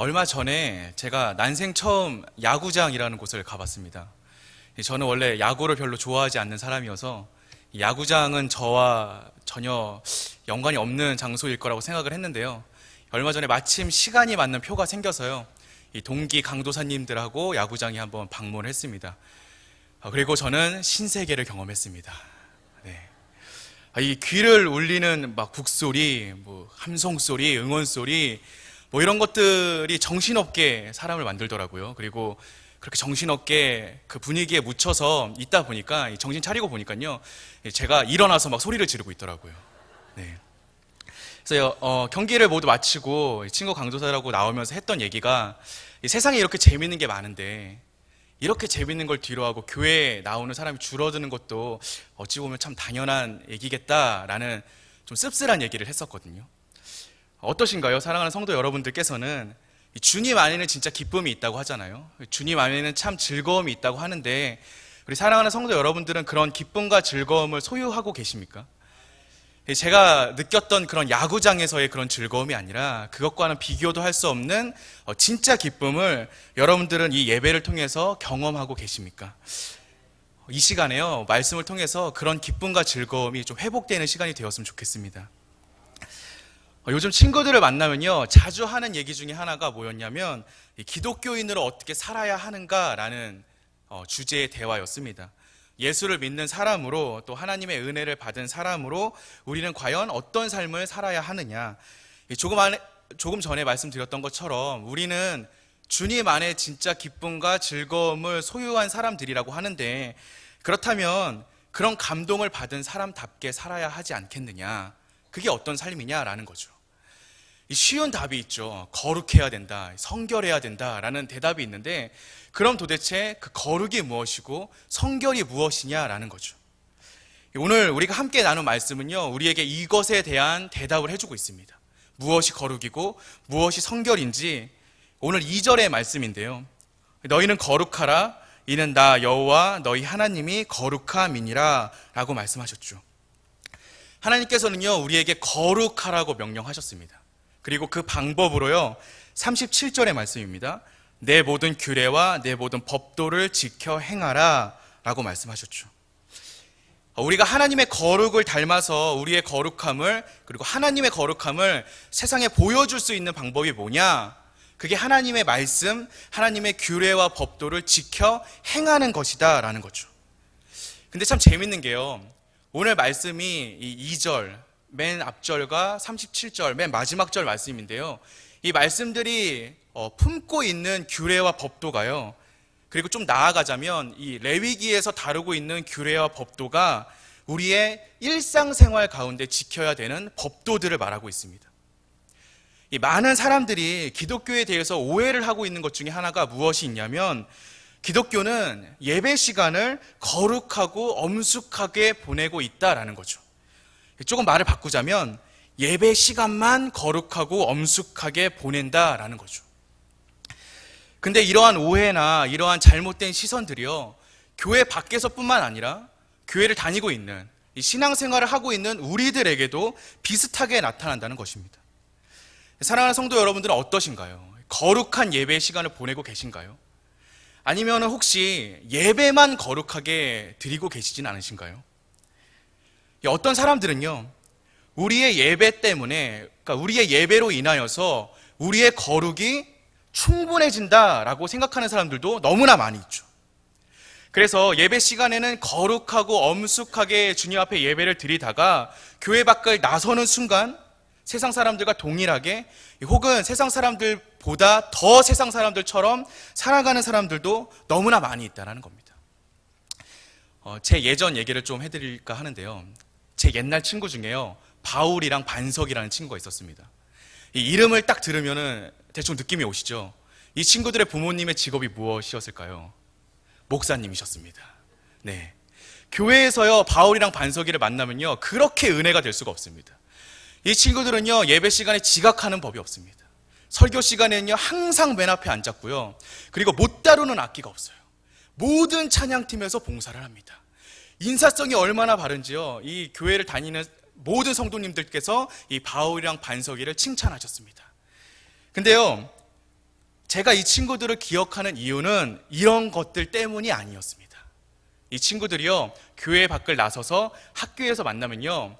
얼마 전에 제가 난생 처음 야구장이라는 곳을 가봤습니다. 저는 원래 야구를 별로 좋아하지 않는 사람이어서 야구장은 저와 전혀 연관이 없는 장소일 거라고 생각을 했는데요. 얼마 전에 마침 시간이 맞는 표가 생겨서요. 이 동기 강도사님들하고 야구장에 한번 방문을 했습니다. 그리고 저는 신세계를 경험했습니다. 네. 이 귀를 울리는 막 북소리, 함성소리, 응원소리, 이런 것들이 정신없게 사람을 만들더라고요. 그리고 그렇게 정신없게 그 분위기에 묻혀서 있다 보니까, 정신 차리고 보니까요, 제가 일어나서 막 소리를 지르고 있더라고요. 네. 그래서 경기를 모두 마치고 친구 강도사라고 나오면서 했던 얘기가, 세상에 이렇게 재밌는 게 많은데 이렇게 재밌는 걸 뒤로하고 교회에 나오는 사람이 줄어드는 것도 어찌 보면 참 당연한 얘기겠다라는 좀 씁쓸한 얘기를 했었거든요. 어떠신가요? 사랑하는 성도 여러분들께서는 주님 안에는 진짜 기쁨이 있다고 하잖아요. 주님 안에는 참 즐거움이 있다고 하는데, 우리 사랑하는 성도 여러분들은 그런 기쁨과 즐거움을 소유하고 계십니까? 제가 느꼈던 그런 야구장에서의 그런 즐거움이 아니라 그것과는 비교도 할 수 없는 진짜 기쁨을 여러분들은 이 예배를 통해서 경험하고 계십니까? 이 시간에요, 말씀을 통해서 그런 기쁨과 즐거움이 좀 회복되는 시간이 되었으면 좋겠습니다. 요즘 친구들을 만나면요, 자주 하는 얘기 중에 하나가 뭐였냐면, 기독교인으로 어떻게 살아야 하는가라는 주제의 대화였습니다. 예수를 믿는 사람으로, 또 하나님의 은혜를 받은 사람으로 우리는 과연 어떤 삶을 살아야 하느냐. 조금 전에 말씀드렸던 것처럼 우리는 주님 안에 진짜 기쁨과 즐거움을 소유한 사람들이라고 하는데, 그렇다면 그런 감동을 받은 사람답게 살아야 하지 않겠느냐. 그게 어떤 삶이냐라는 거죠. 쉬운 답이 있죠. 거룩해야 된다, 성결해야 된다라는 대답이 있는데, 그럼 도대체 그 거룩이 무엇이고 성결이 무엇이냐라는 거죠. 오늘 우리가 함께 나눈 말씀은요, 우리에게 이것에 대한 대답을 해주고 있습니다. 무엇이 거룩이고 무엇이 성결인지 오늘 2절의 말씀인데요. 너희는 거룩하라, 이는 나 여호와 너희 하나님이 거룩함이니라 라고 말씀하셨죠. 하나님께서는요, 우리에게 거룩하라고 명령하셨습니다. 그리고 그 방법으로요, 37절의 말씀입니다. 내 모든 규례와 내 모든 법도를 지켜 행하라 라고 말씀하셨죠. 우리가 하나님의 거룩을 닮아서 우리의 거룩함을, 그리고 하나님의 거룩함을 세상에 보여줄 수 있는 방법이 뭐냐? 그게 하나님의 말씀, 하나님의 규례와 법도를 지켜 행하는 것이다 라는 거죠. 근데 참 재밌는 게요, 오늘 말씀이 이 2절, 맨 앞절과 37절, 맨 마지막 절 말씀인데요, 이 말씀들이 품고 있는 규례와 법도가요, 그리고 좀 나아가자면 이 레위기에서 다루고 있는 규례와 법도가 우리의 일상생활 가운데 지켜야 되는 법도들을 말하고 있습니다. 이 많은 사람들이 기독교에 대해서 오해를 하고 있는 것 중에 하나가 무엇이 있냐면, 기독교는 예배 시간을 거룩하고 엄숙하게 보내고 있다라는 거죠. 조금 말을 바꾸자면 예배 시간만 거룩하고 엄숙하게 보낸다라는 거죠. 근데 이러한 오해나 이러한 잘못된 시선들이요, 교회 밖에서뿐만 아니라 교회를 다니고 있는, 신앙생활을 하고 있는 우리들에게도 비슷하게 나타난다는 것입니다. 사랑하는 성도 여러분들은 어떠신가요? 거룩한 예배 시간을 보내고 계신가요? 아니면 혹시 예배만 거룩하게 드리고 계시진 않으신가요? 어떤 사람들은요, 우리의 예배 때문에, 그러니까 우리의 예배로 인하여서 우리의 거룩이 충분해진다라고 생각하는 사람들도 너무나 많이 있죠. 그래서 예배 시간에는 거룩하고 엄숙하게 주님 앞에 예배를 드리다가 교회 밖을 나서는 순간 세상 사람들과 동일하게, 혹은 세상 사람들보다 더 세상 사람들처럼 살아가는 사람들도 너무나 많이 있다는 겁니다. 제 예전 얘기를 좀 해드릴까 하는데요, 제 옛날 친구 중에요, 바울이랑 반석이라는 친구가 있었습니다. 이 이름을 딱 들으면은 대충 느낌이 오시죠? 이 친구들의 부모님의 직업이 무엇이었을까요? 목사님이셨습니다. 네. 교회에서요, 바울이랑 반석이를 만나면요, 그렇게 은혜가 될 수가 없습니다. 이 친구들은요, 예배 시간에 지각하는 법이 없습니다. 설교 시간에는요, 항상 맨 앞에 앉았고요, 그리고 못 다루는 악기가 없어요. 모든 찬양팀에서 봉사를 합니다. 인사성이 얼마나 바른지요, 이 교회를 다니는 모든 성도님들께서 이 바울이랑 반석이를 칭찬하셨습니다. 근데요, 제가 이 친구들을 기억하는 이유는 이런 것들 때문이 아니었습니다. 이 친구들이요, 교회 밖을 나서서 학교에서 만나면요,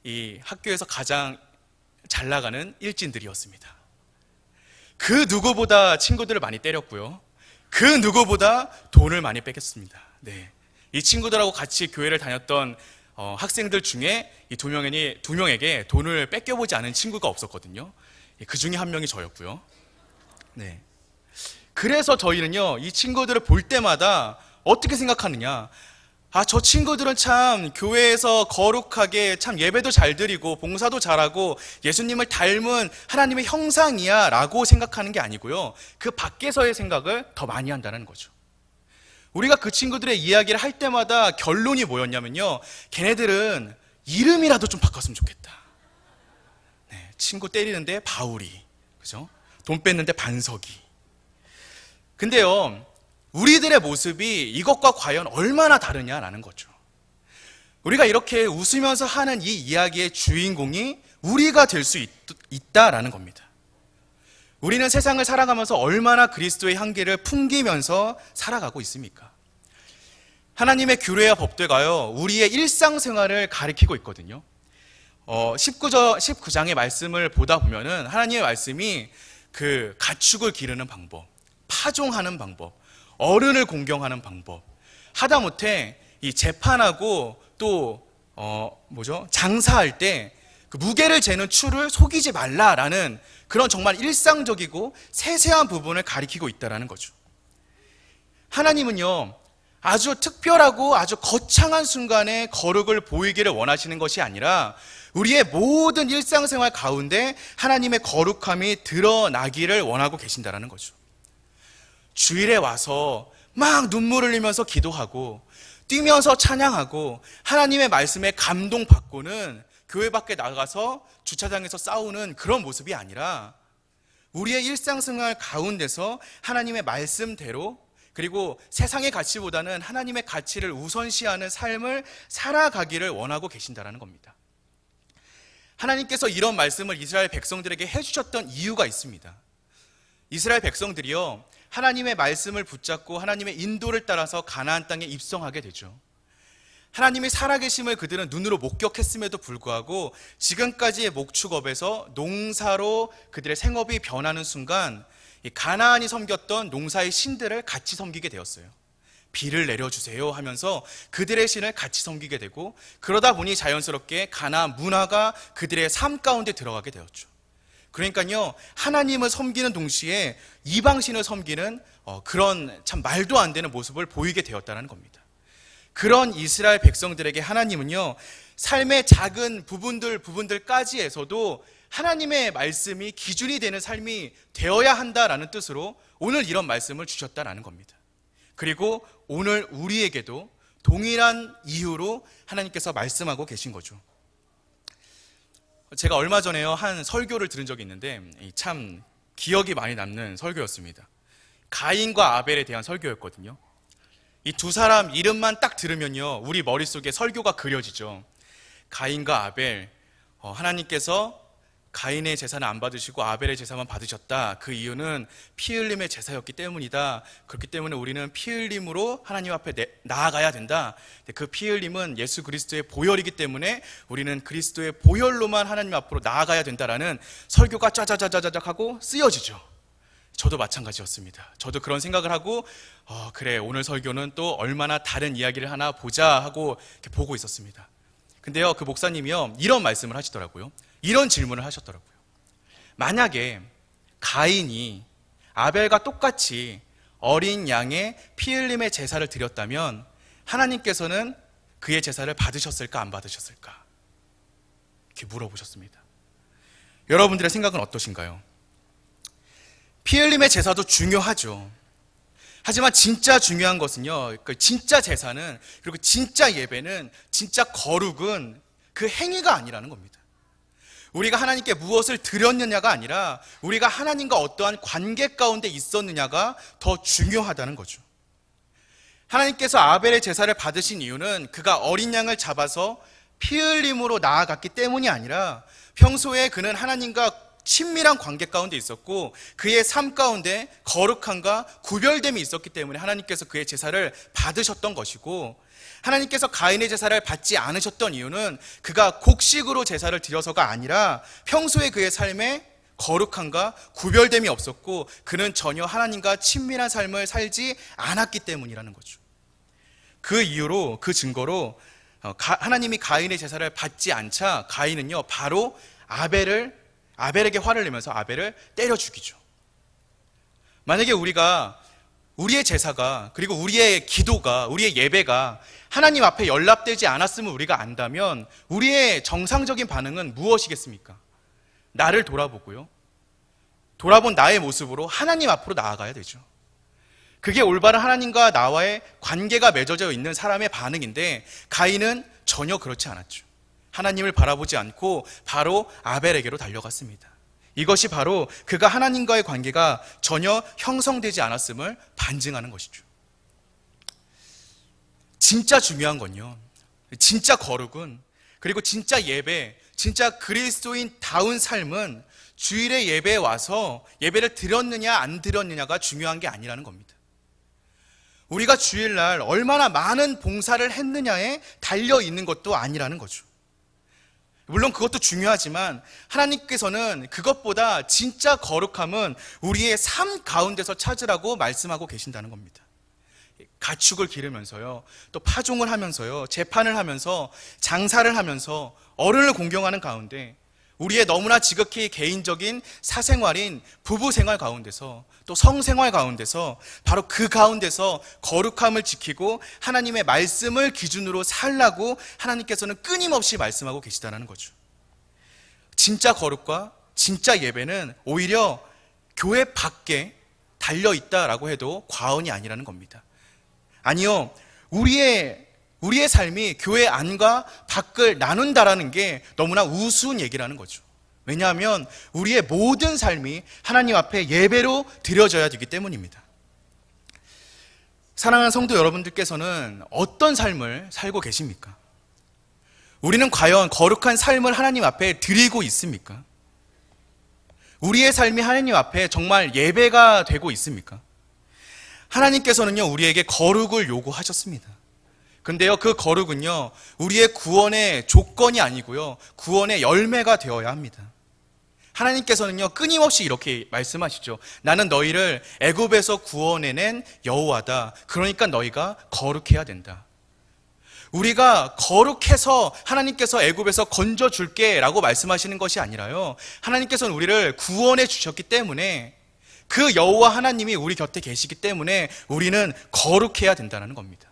이 학교에서 가장 잘 나가는 일진들이었습니다. 그 누구보다 친구들을 많이 때렸고요, 그 누구보다 돈을 많이 뺏겼습니다. 네. 이 친구들하고 같이 교회를 다녔던 학생들 중에 이 두 명에게 돈을 뺏겨보지 않은 친구가 없었거든요. 그 중에 한 명이 저였고요. 네. 그래서 저희는요, 이 친구들을 볼 때마다 어떻게 생각하느냐. 아, 저 친구들은 참 교회에서 거룩하게 참 예배도 잘 드리고 봉사도 잘하고 예수님을 닮은 하나님의 형상이야 라고 생각하는 게 아니고요, 그 밖에서의 생각을 더 많이 한다는 거죠. 우리가 그 친구들의 이야기를 할 때마다 결론이 뭐였냐면요, 걔네들은 이름이라도 좀 바꿨으면 좋겠다. 네, 친구 때리는데 바울이, 그죠? 돈 뺐는데 반석이. 근데요, 우리들의 모습이 이것과 과연 얼마나 다르냐라는 거죠. 우리가 이렇게 웃으면서 하는 이 이야기의 주인공이 우리가 될 수 있다라는 겁니다. 우리는 세상을 살아가면서 얼마나 그리스도의 향기를 풍기면서 살아가고 있습니까? 하나님의 규례와 법도가요, 우리의 일상생활을 가리키고 있거든요. 19장의 말씀을 보다 보면은 하나님의 말씀이 그 가축을 기르는 방법, 파종하는 방법, 어른을 공경하는 방법, 하다못해 이 재판하고 또 장사할 때 그 무게를 재는 추를 속이지 말라라는 그런 정말 일상적이고 세세한 부분을 가리키고 있다는 거죠. 하나님은요, 아주 특별하고 아주 거창한 순간에 거룩을 보이기를 원하시는 것이 아니라 우리의 모든 일상생활 가운데 하나님의 거룩함이 드러나기를 원하고 계신다는 거죠. 주일에 와서 막 눈물 흘리면서 기도하고 뛰면서 찬양하고 하나님의 말씀에 감동받고는 교회 밖에 나가서 주차장에서 싸우는 그런 모습이 아니라 우리의 일상생활 가운데서 하나님의 말씀대로, 그리고 세상의 가치보다는 하나님의 가치를 우선시하는 삶을 살아가기를 원하고 계신다는 겁니다. 하나님께서 이런 말씀을 이스라엘 백성들에게 해주셨던 이유가 있습니다. 이스라엘 백성들이요, 하나님의 말씀을 붙잡고 하나님의 인도를 따라서 가나안 땅에 입성하게 되죠. 하나님이 살아계심을 그들은 눈으로 목격했음에도 불구하고 지금까지의 목축업에서 농사로 그들의 생업이 변하는 순간 이 가나안이 섬겼던 농사의 신들을 같이 섬기게 되었어요. 비를 내려주세요 하면서 그들의 신을 같이 섬기게 되고, 그러다 보니 자연스럽게 가나안 문화가 그들의 삶 가운데 들어가게 되었죠. 그러니까요, 하나님을 섬기는 동시에 이방신을 섬기는 그런 참 말도 안 되는 모습을 보이게 되었다는 겁니다. 그런 이스라엘 백성들에게 하나님은요, 삶의 작은 부분들까지에서도 하나님의 말씀이 기준이 되는 삶이 되어야 한다라는 뜻으로 오늘 이런 말씀을 주셨다라는 겁니다. 그리고 오늘 우리에게도 동일한 이유로 하나님께서 말씀하고 계신 거죠. 제가 얼마 전에요, 한 설교를 들은 적이 있는데 참 기억이 많이 남는 설교였습니다. 가인과 아벨에 대한 설교였거든요. 이 두 사람 이름만 딱 들으면요, 우리 머릿속에 설교가 그려지죠. 가인과 아벨, 하나님께서 가인의 제사는 안 받으시고 아벨의 제사만 받으셨다. 그 이유는 피 흘림의 제사였기 때문이다. 그렇기 때문에 우리는 피 흘림으로 하나님 앞에 나아가야 된다. 그 피 흘림은 예수 그리스도의 보혈이기 때문에 우리는 그리스도의 보혈로만 하나님 앞으로 나아가야 된다라는 설교가 짜자자자자작 하고 쓰여지죠. 저도 마찬가지였습니다. 저도 그런 생각을 하고 그래, 오늘 설교는 또 얼마나 다른 이야기를 하나 보자 하고 이렇게 보고 있었습니다. 근데요, 그 목사님이요, 이런 말씀을 하시더라고요. 이런 질문을 하셨더라고요. 만약에 가인이 아벨과 똑같이 어린 양의 피 흘림의 제사를 드렸다면 하나님께서는 그의 제사를 받으셨을까 안 받으셨을까? 이렇게 물어보셨습니다. 여러분들의 생각은 어떠신가요? 피 흘림의 제사도 중요하죠. 하지만 진짜 중요한 것은요, 그 진짜 제사는, 그리고 진짜 예배는, 진짜 거룩은 그 행위가 아니라는 겁니다. 우리가 하나님께 무엇을 드렸느냐가 아니라 우리가 하나님과 어떠한 관계 가운데 있었느냐가 더 중요하다는 거죠. 하나님께서 아벨의 제사를 받으신 이유는 그가 어린 양을 잡아서 피 흘림으로 나아갔기 때문이 아니라 평소에 그는 하나님과 친밀한 관계 가운데 있었고 그의 삶 가운데 거룩함과 구별됨이 있었기 때문에 하나님께서 그의 제사를 받으셨던 것이고, 하나님께서 가인의 제사를 받지 않으셨던 이유는 그가 곡식으로 제사를 드려서가 아니라 평소에 그의 삶에 거룩함과 구별됨이 없었고 그는 전혀 하나님과 친밀한 삶을 살지 않았기 때문이라는 거죠. 그 이유로, 그 증거로 하나님이 가인의 제사를 받지 않자 가인은요 바로 아벨에게 화를 내면서 아벨을 때려 죽이죠. 만약에 우리의 제사가, 그리고 우리의 기도가, 우리의 예배가 하나님 앞에 연락되지 않았음을 우리가 안다면 우리의 정상적인 반응은 무엇이겠습니까? 나를 돌아보고요, 돌아본 나의 모습으로 하나님 앞으로 나아가야 되죠. 그게 올바른 하나님과 나와의 관계가 맺어져 있는 사람의 반응인데 가인은 전혀 그렇지 않았죠. 하나님을 바라보지 않고 바로 아벨에게로 달려갔습니다. 이것이 바로 그가 하나님과의 관계가 전혀 형성되지 않았음을 반증하는 것이죠. 진짜 중요한 건요, 진짜 거룩은, 그리고 진짜 예배, 진짜 그리스도인다운 삶은 주일에 예배에 와서 예배를 드렸느냐 안 드렸느냐가 중요한 게 아니라는 겁니다. 우리가 주일날 얼마나 많은 봉사를 했느냐에 달려 있는 것도 아니라는 거죠. 물론 그것도 중요하지만 하나님께서는 그것보다 진짜 거룩함은 우리의 삶 가운데서 찾으라고 말씀하고 계신다는 겁니다. 가축을 기르면서요, 또 파종을 하면서요, 재판을 하면서, 장사를 하면서, 어른을 공경하는 가운데 우리의 너무나 지극히 개인적인 사생활인 부부생활 가운데서, 또 성생활 가운데서, 바로 그 가운데서 거룩함을 지키고 하나님의 말씀을 기준으로 살라고 하나님께서는 끊임없이 말씀하고 계시다는 거죠. 진짜 거룩과 진짜 예배는 오히려 교회 밖에 달려있다라고 해도 과언이 아니라는 겁니다. 아니요, 우리의 삶이 교회 안과 밖을 나눈다라는 게 너무나 우스운 얘기라는 거죠. 왜냐하면 우리의 모든 삶이 하나님 앞에 예배로 드려져야 되기 때문입니다. 사랑하는 성도 여러분들께서는 어떤 삶을 살고 계십니까? 우리는 과연 거룩한 삶을 하나님 앞에 드리고 있습니까? 우리의 삶이 하나님 앞에 정말 예배가 되고 있습니까? 하나님께서는요 우리에게 거룩을 요구하셨습니다. 근데요 그 거룩은요 우리의 구원의 조건이 아니고요 구원의 열매가 되어야 합니다. 하나님께서는요 끊임없이 이렇게 말씀하시죠. 나는 너희를 애굽에서 구원해낸 여호와다. 그러니까 너희가 거룩해야 된다. 우리가 거룩해서 하나님께서 애굽에서 건져줄게 라고 말씀하시는 것이 아니라요 하나님께서는 우리를 구원해 주셨기 때문에, 그 여호와 하나님이 우리 곁에 계시기 때문에 우리는 거룩해야 된다는 겁니다.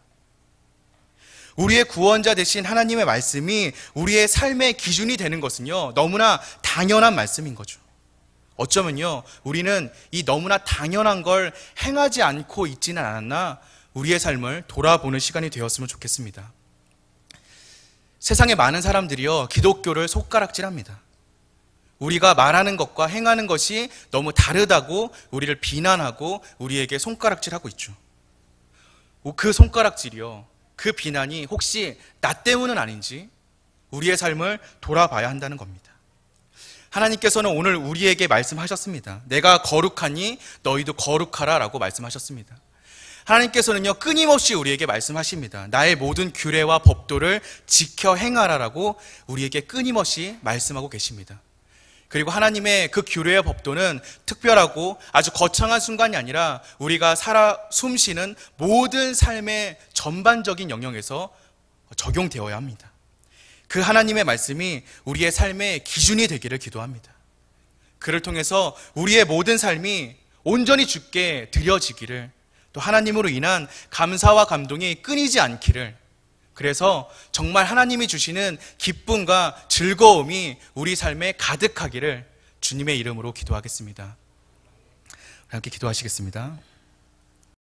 우리의 구원자 되신 하나님의 말씀이 우리의 삶의 기준이 되는 것은요 너무나 당연한 말씀인 거죠. 어쩌면요 우리는 이 너무나 당연한 걸 행하지 않고 있지는 않았나 우리의 삶을 돌아보는 시간이 되었으면 좋겠습니다. 세상에 많은 사람들이요 기독교를 손가락질합니다. 우리가 말하는 것과 행하는 것이 너무 다르다고 우리를 비난하고 우리에게 손가락질하고 있죠. 그 손가락질이요, 그 비난이 혹시 나 때문은 아닌지 우리의 삶을 돌아봐야 한다는 겁니다. 하나님께서는 오늘 우리에게 말씀하셨습니다. 내가 거룩하니 너희도 거룩하라 라고 말씀하셨습니다. 하나님께서는요 끊임없이 우리에게 말씀하십니다. 나의 모든 규례와 법도를 지켜 행하라라고 우리에게 끊임없이 말씀하고 계십니다. 그리고 하나님의 그 규례와 법도는 특별하고 아주 거창한 순간이 아니라 우리가 살아 숨쉬는 모든 삶의 전반적인 영역에서 적용되어야 합니다. 그 하나님의 말씀이 우리의 삶의 기준이 되기를 기도합니다. 그를 통해서 우리의 모든 삶이 온전히 주께 드려지기를, 또 하나님으로 인한 감사와 감동이 끊이지 않기를, 그래서 정말 하나님이 주시는 기쁨과 즐거움이 우리 삶에 가득하기를 주님의 이름으로 기도하겠습니다. 함께 기도하시겠습니다.